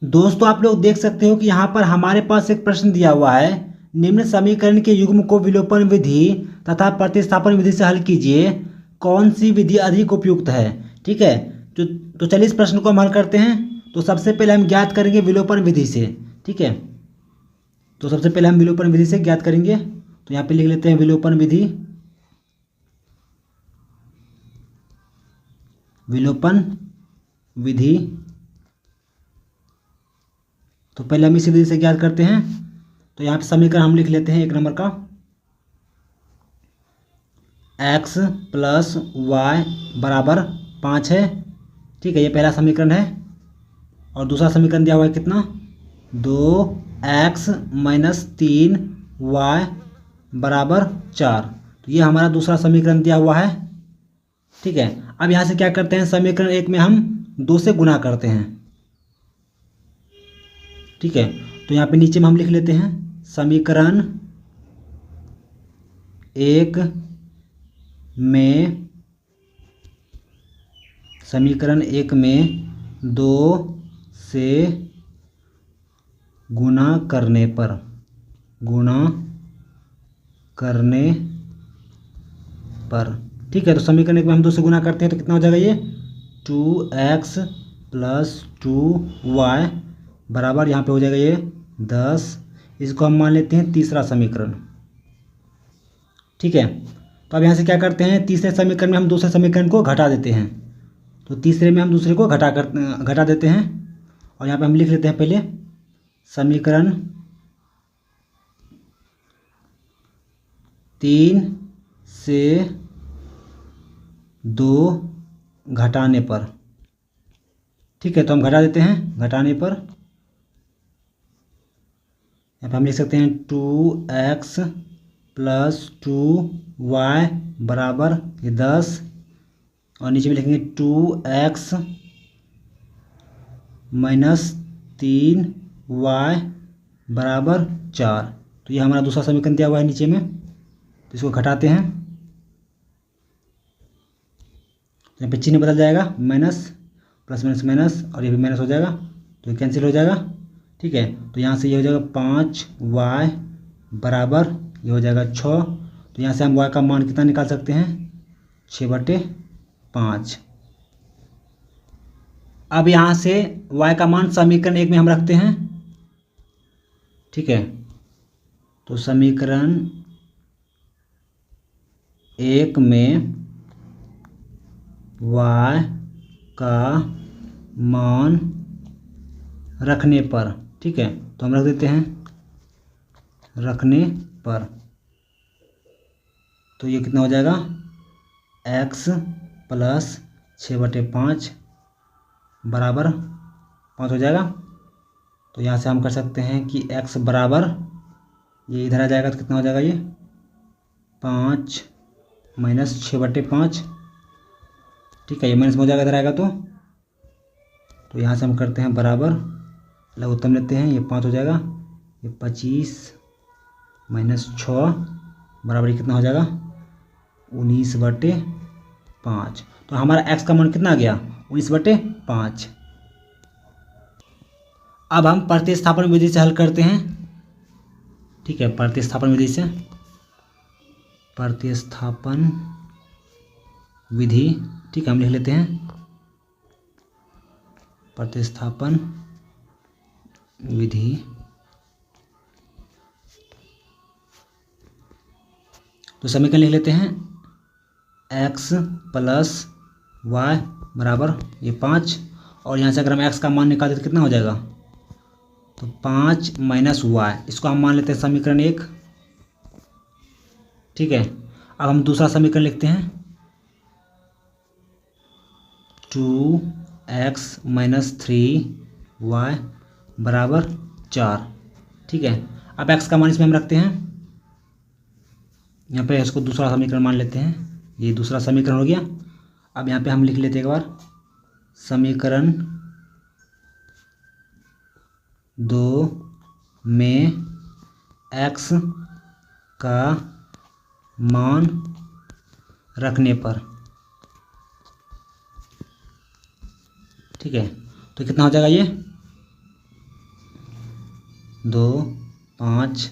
दोस्तों आप लोग देख सकते हो कि यहाँ पर हमारे पास एक प्रश्न दिया हुआ है। निम्न समीकरण के युग्म को विलोपन विधि तथा प्रतिस्थापन विधि से हल कीजिए। कौन सी विधि अधिक उपयुक्त है? ठीक है। तो चलिए इस प्रश्न को हम हल करते हैं। तो सबसे पहले हम ज्ञात करेंगे विलोपन विधि से। ठीक है। तो सबसे पहले हम विलोपन विधि से ज्ञात करेंगे। तो यहाँ पे लिख लेते हैं विलोपन विधि। विलोपन विधि। तो पहले हम इसी विधि से ज्ञात करते हैं। तो यहाँ पे समीकरण हम लिख लेते हैं 1 नंबर का। x प्लस वाई बराबर 5 है। ठीक है, ये पहला समीकरण है। और दूसरा समीकरण दिया हुआ है कितना? 2x माइनस 3y बराबर 4। तो ये हमारा दूसरा समीकरण दिया हुआ है। ठीक है। अब यहाँ से क्या करते हैं, समीकरण 1 में हम 2 से गुणा करते हैं। ठीक है। तो यहाँ पे नीचे में हम लिख लेते हैं समीकरण 1 में 2 से गुणा करने पर ठीक है। तो समीकरण 1 में हम 2 से गुणा करते हैं तो कितना हो जाएगा ये? 2x प्लस 2y बराबर यहाँ पे हो जाएगा ये 10। इसको हम मान लेते हैं तीसरा समीकरण। ठीक है। तो अब यहाँ से क्या करते हैं, तीसरे समीकरण में हम दूसरे समीकरण को घटा देते हैं। तो तीसरे में हम दूसरे को घटा देते हैं। और यहाँ पे हम लिख लेते हैं पहले समीकरण 3 से 2 घटाने पर। ठीक है। तो हम घटा देते हैं घटाने पर। यहाँ पे हम लिख सकते हैं 2x प्लस 2y बराबर ये 10। और नीचे में लिखेंगे 2x माइनस 3y बराबर 4। तो ये हमारा दूसरा समीकरण दिया हुआ है नीचे में। तो इसको घटाते हैं। यहाँ पे चिन्ह बदल जाएगा, माइनस प्लस माइनस माइनस, और ये भी माइनस हो जाएगा। तो ये कैंसिल हो जाएगा। ठीक है। तो यहाँ से ये हो जाएगा 5y बराबर ये हो जाएगा 6। तो यहाँ से हम y का मान कितना निकाल सकते हैं? 6/5। अब यहाँ से y का मान समीकरण 1 में हम रखते हैं। ठीक है। तो समीकरण 1 में y का मान रखने पर। ठीक है। तो हम रख देते हैं रखने पर। तो ये कितना हो जाएगा? x प्लस 6/5 बराबर 5 हो जाएगा। तो यहाँ से हम कर सकते हैं कि x बराबर ये इधर आ जाएगा तो कितना हो जाएगा ये 5 माइनस 6/5। ठीक है। ये माइनस में हो जाएगा इधर आएगा तो यहाँ से हम करते हैं बराबर लघुत्तम लेते हैं, ये 5 हो जाएगा। ये 25 माइनस 6 बराबर कितना हो जाएगा 19/5। तो हमारा x का मान कितना आ गया 19/5। अब हम प्रतिस्थापन विधि से हल करते हैं। ठीक है। प्रतिस्थापन विधि से प्रतिस्थापन विधि। ठीक है। हम लिख लेते हैं प्रतिस्थापन विधि। तो समीकरण लिख लेते हैं x प्लस वाई बराबर ये 5। और यहाँ से अगर हम x का मान निकालते तो कितना हो जाएगा? तो 5 माइनस वाई, इसको हम मान लेते हैं समीकरण 1। ठीक है। अब हम दूसरा समीकरण लिखते हैं 2x माइनस 3y बराबर 4। ठीक है। अब x का मान इसमें हम रखते हैं। यहाँ पे इसको दूसरा समीकरण मान लेते हैं। ये दूसरा समीकरण हो गया। अब यहाँ पे हम लिख लेते हैं एक बार समीकरण 2 में x का मान रखने पर। ठीक है। तो कितना हो जाएगा ये 2 5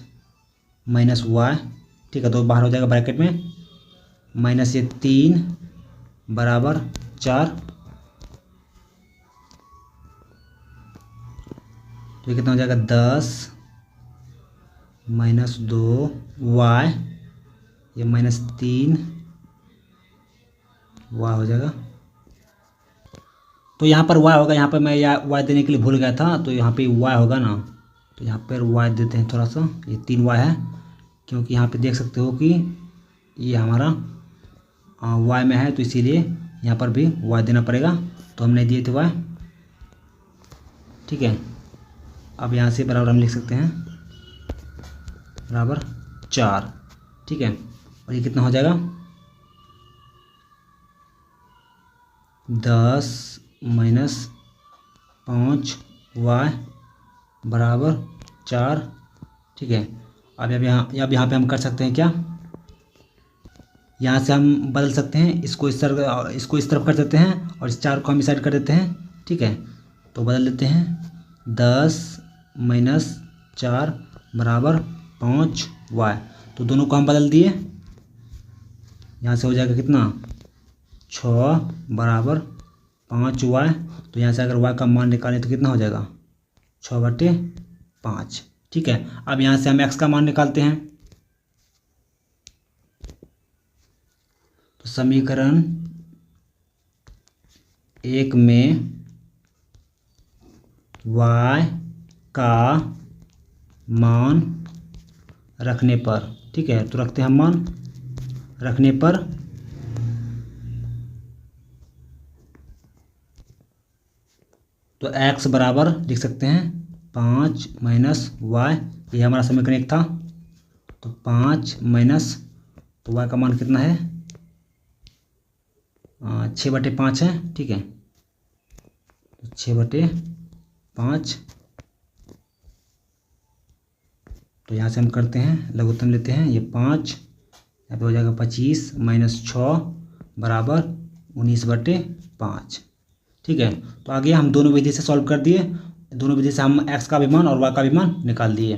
माइनस वाई, ठीक है, तो बाहर हो जाएगा ब्रैकेट में, माइनस ये 3 बराबर 4, तो ये कितना हो जाएगा 10 माइनस 2 वाई, ये माइनस 3 वाई हो जाएगा। तो यहाँ पर वाई होगा, यहाँ पर मैं वाई देने के लिए भूल गया था, तो यहाँ पे वाई होगा ना, तो यहाँ पर वाई देते हैं थोड़ा सा, ये 3 वाई है, क्योंकि यहाँ पे देख सकते हो कि ये हमारा वाई में है, तो इसीलिए यहाँ पर भी वाई देना पड़ेगा, तो हमने दिए थे वाई, ठीक है। अब यहाँ से बराबर हम लिख सकते हैं बराबर 4, ठीक है, और ये कितना हो जाएगा 10 माइनस 5 वाई बराबर 4, ठीक है। अब यहाँ पे हम कर सकते हैं क्या, यहाँ से हम बदल सकते हैं, इसको इस तरफ कर देते हैं और इस 4 को हम इस साइड कर देते हैं, ठीक है। तो बदल देते हैं 10 माइनस 4 बराबर 5 वाई, तो दोनों को हम बदल दिए, यहाँ से हो जाएगा कितना 6 बराबर 5 वाई, तो यहाँ से अगर वाई का मान निकालें तो कितना हो जाएगा 6/5, ठीक है। अब यहाँ से हम एक्स का मान निकालते हैं, तो समीकरण 1 में y का मान रखने पर, ठीक है, तो रखते हैं हम मान रखने पर, तो x बराबर लिख सकते हैं 5 माइनस वाई, ये हमारा समीकरण 1 था, तो 5 माइनस, तो y का मान कितना है 6/5 है, ठीक है, तो 6/5, तो यहाँ से हम करते हैं लघुत्तम लेते हैं, ये 5 यहाँ पे हो जाएगा 25 माइनस 6 बराबर 19/5, ठीक है। तो आगे हम दोनों विधि से सॉल्व कर दिए, दोनों विधि से हम x का भी मान और y का भी मान निकाल दिए।